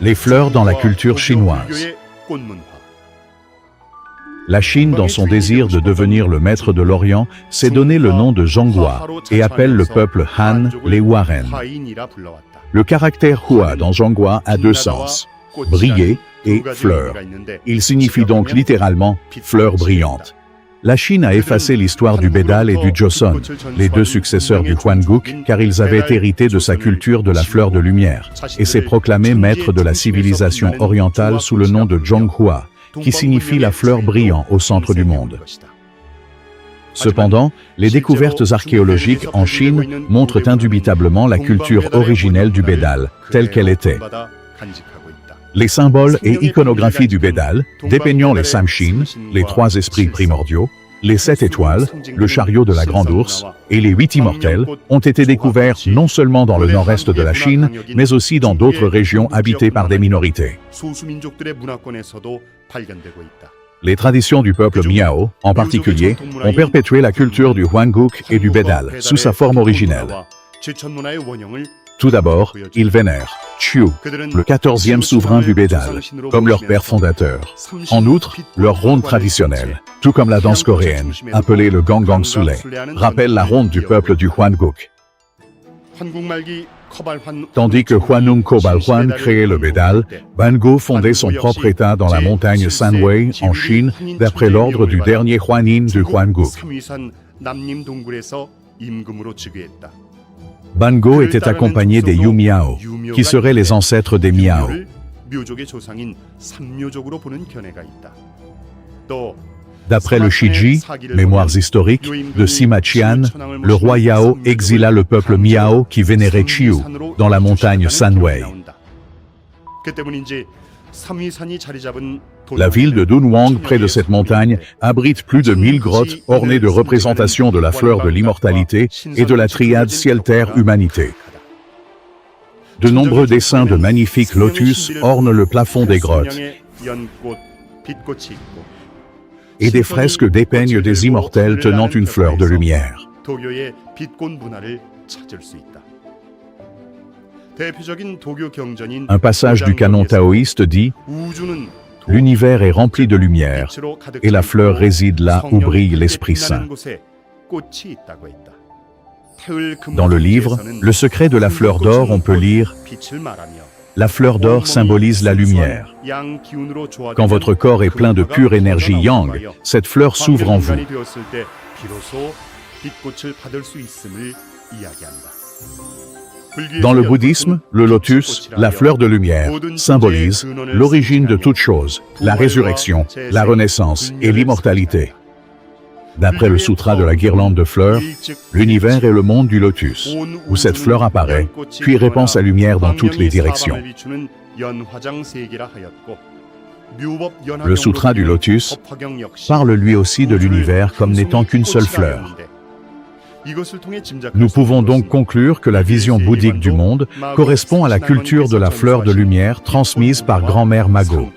Les fleurs dans la culture chinoise. La Chine, dans son désir de devenir le maître de l'Orient, s'est donné le nom de Zhonghua et appelle le peuple Han les Waren. Le caractère Hua dans Zhonghua a deux sens, briller et fleur. Il signifie donc littéralement fleur brillante. La Chine a effacé l'histoire du Bédal et du Joseon, les deux successeurs du Hwanguk, car ils avaient hérité de sa culture de la fleur de lumière, et s'est proclamé maître de la civilisation orientale sous le nom de Zhonghua, qui signifie la fleur brillant au centre du monde. Cependant, les découvertes archéologiques en Chine montrent indubitablement la culture originelle du Bédal, telle qu'elle était. Les symboles et iconographies du Bédal, dépeignant les Samshin, les trois esprits primordiaux, les 7 étoiles, le chariot de la grande ours et les 8 immortels, ont été découverts non seulement dans le nord-est de la Chine, mais aussi dans d'autres régions habitées par des minorités. Les traditions du peuple Miao, en particulier, ont perpétué la culture du Hwanguk et du Bédal sous sa forme originelle. Tout d'abord, ils vénèrent Chiu, le 14e souverain du Bédal, comme leur père fondateur. En outre, leur ronde traditionnelle, tout comme la danse coréenne, appelée le Gangang Sule, rappelle la ronde du peuple du Hwanguk. Tandis que Hwanung Kobalhwan créait le Bédal, Bango fondait son propre état dans la montagne Sanwei, en Chine, d'après l'ordre du dernier Hwanin du Hwanguk. Bango était accompagné des Yu Miao, qui seraient les ancêtres des Miao. D'après le Shiji, Mémoires historiques, de Sima Qian, le roi Yao exila le peuple Miao qui vénérait Chiu, dans la montagne Sanwei. La ville de Dunhuang, près de cette montagne, abrite plus de 1000 grottes ornées de représentations de la fleur de l'immortalité et de la triade ciel-terre-humanité. De nombreux dessins de magnifiques lotus ornent le plafond des grottes, et des fresques dépeignent des immortels tenant une fleur de lumière. Un passage du canon taoïste dit « L'univers est rempli de lumière, et la fleur réside là où brille l'Esprit Saint. » Dans le livre « Le secret de la fleur d'or », on peut lire « La fleur d'or symbolise la lumière. Quand votre corps est plein de pure énergie yang, cette fleur s'ouvre en vous. » Dans le bouddhisme, le lotus, la fleur de lumière, symbolise l'origine de toute chose, la résurrection, la renaissance et l'immortalité. D'après le sutra de la guirlande de fleurs, l'univers est le monde du lotus, où cette fleur apparaît, puis répand sa lumière dans toutes les directions. Le sutra du lotus parle lui aussi de l'univers comme n'étant qu'une seule fleur. Nous pouvons donc conclure que la vision bouddhique du monde correspond à la culture de la fleur de lumière transmise par grand-mère Mago.